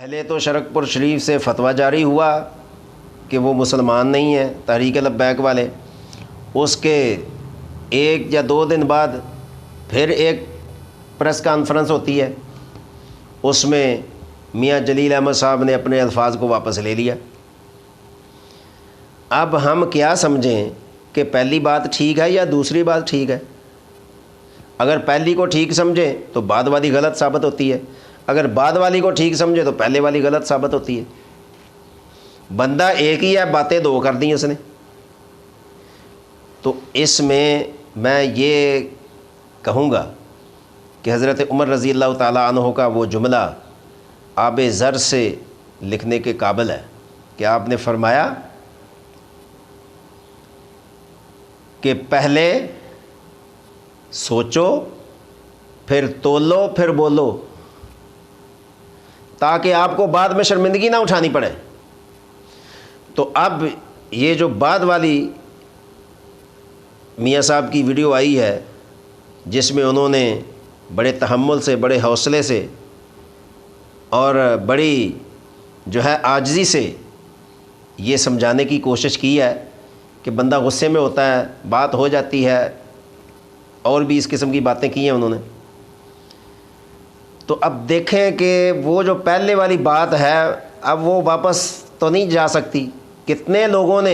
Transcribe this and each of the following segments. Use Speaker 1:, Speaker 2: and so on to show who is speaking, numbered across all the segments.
Speaker 1: پہلے تو شرکپور شریف سے فتویٰ جاری ہوا کہ وہ مسلمان نہیں ہیں تحریک لبیک والے. اس کے 1 یا 2 دن بعد پھر ایک پریس کانفرنس ہوتی ہے. اس میں میاں جلیل احمد صاحب نے اپنے الفاظ کو واپس لے لیا. اب ہم کیا سمجھیں کہ پہلی بات ٹھیک ہے یا دوسری بات ٹھیک ہے؟ اگر پہلی کو ٹھیک سمجھیں تو بعد والی غلط ثابت ہوتی ہے، اگر بعد والی کو ٹھیک سمجھے تو پہلے والی غلط ثابت ہوتی ہے. بندہ ایک ہی ہے، باتیں 2 کر دیں اس نے. تو اس میں یہ کہوں گا کہ حضرت عمر رضی اللہ تعالیٰ عنہ کا وہ جملہ آب زر سے لکھنے کے قابل ہے کہ آپ نے فرمایا کہ پہلے سوچو، پھر تولو، پھر بولو، تاکہ آپ کو بعد میں شرمندگی نہ اٹھانی پڑے. تو اب یہ جو بعد والی میاں صاحب کی ویڈیو آئی ہے جس میں انہوں نے بڑے تحمل سے، بڑے حوصلے سے اور بڑی جو ہے عاجزی سے یہ سمجھانے کی کوشش کی ہے کہ بندہ غصے میں ہوتا ہے، بات ہو جاتی ہے، اور بھی اس قسم کی باتیں کی ہیں انہوں نے. تو اب دیکھیں کہ وہ جو پہلے والی بات ہے اب وہ واپس تو نہیں جا سکتی. کتنے لوگوں نے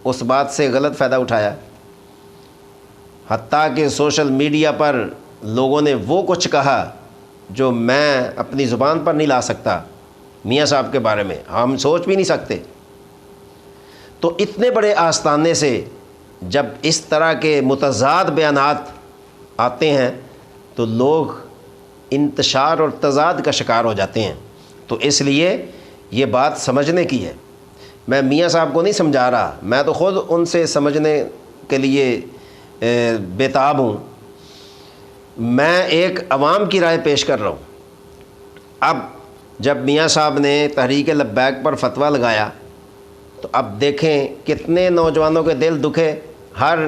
Speaker 1: اس بات سے غلط فائدہ اٹھایا، حتیٰ کہ سوشل میڈیا پر لوگوں نے وہ کچھ کہا جو میں اپنی زبان پر نہیں لا سکتا میاں صاحب کے بارے میں، ہم سوچ بھی نہیں سکتے. تو اتنے بڑے آستانے سے جب اس طرح کے متضاد بیانات آتے ہیں تو لوگ انتشار اور تضاد کا شکار ہو جاتے ہیں. تو اس لیے یہ بات سمجھنے کی ہے. میں میاں صاحب کو نہیں سمجھا رہا، میں تو خود ان سے سمجھنے کے لیے بیتاب ہوں. میں ایک عوام کی رائے پیش کر رہا ہوں. اب جب میاں صاحب نے تحریک لبیک پر فتویٰ لگایا تو اب دیکھیں کتنے نوجوانوں کے دل دکھے، ہر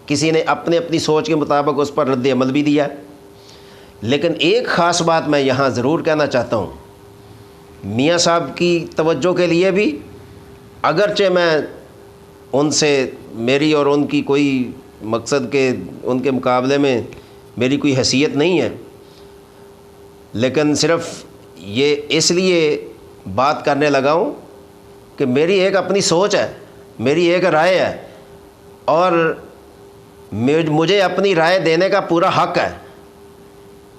Speaker 1: کسی نے اپنی سوچ کے مطابق اس پر رد عمل بھی دیا. لیکن ایک خاص بات میں یہاں ضرور کہنا چاہتا ہوں میاں صاحب کی توجہ کے لیے بھی، اگرچہ میں ان سے میری اور ان کی کوئی مقصد کے ان کے مقابلے میں میری کوئی حیثیت نہیں ہے، لیکن صرف یہ اس لیے بات کرنے لگا ہوں کہ میری ایک اپنی سوچ ہے، میری ایک رائے ہے، اور مجھے اپنی رائے دینے کا پورا حق ہے.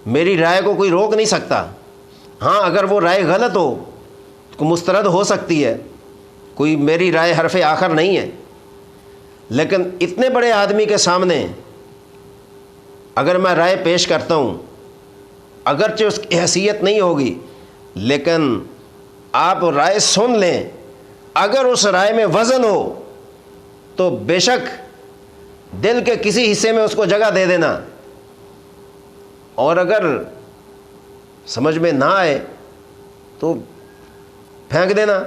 Speaker 1: میری رائے کو کوئی روک نہیں سکتا. ہاں اگر وہ رائے غلط ہو تو مسترد ہو سکتی ہے، کوئی میری رائے حرف آخر نہیں ہے. لیکن اتنے بڑے آدمی کے سامنے اگر میں رائے پیش کرتا ہوں، اگرچہ اس کی حیثیت نہیں ہوگی، لیکن آپ رائے سن لیں. اگر اس رائے میں وزن ہو تو بے شک دل کے کسی حصے میں اس کو جگہ دے دینا، اور اگر سمجھ میں نہ آئے تو پھینک دینا.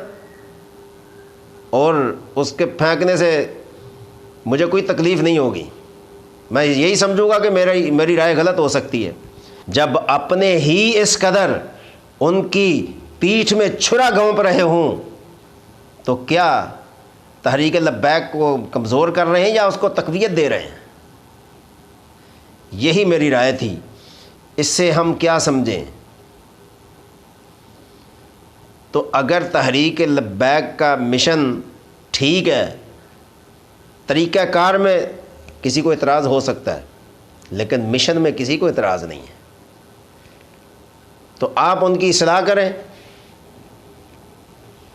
Speaker 1: اور اس کے پھینکنے سے مجھے کوئی تکلیف نہیں ہوگی. میں یہی سمجھوں گا کہ میری رائے غلط ہو سکتی ہے. جب اپنے ہی اس قدر ان کی پیٹھ میں چھرا گھونپ رہے ہوں تو کیا تحریک لبیک کو کمزور کر رہے ہیں یا اس کو تقویت دے رہے ہیں؟ یہی میری رائے تھی. اس سے ہم کیا سمجھیں؟ تو اگر تحریک لبیک کا مشن ٹھیک ہے، طریقہ کار میں کسی کو اعتراض ہو سکتا ہے، لیکن مشن میں کسی کو اعتراض نہیں ہے. تو آپ ان کی اصلاح کریں،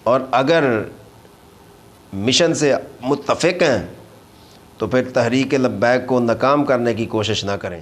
Speaker 1: اور اگر مشن سے متفق ہیں تو پھر تحریک لبیک کو ناکام کرنے کی کوشش نہ کریں.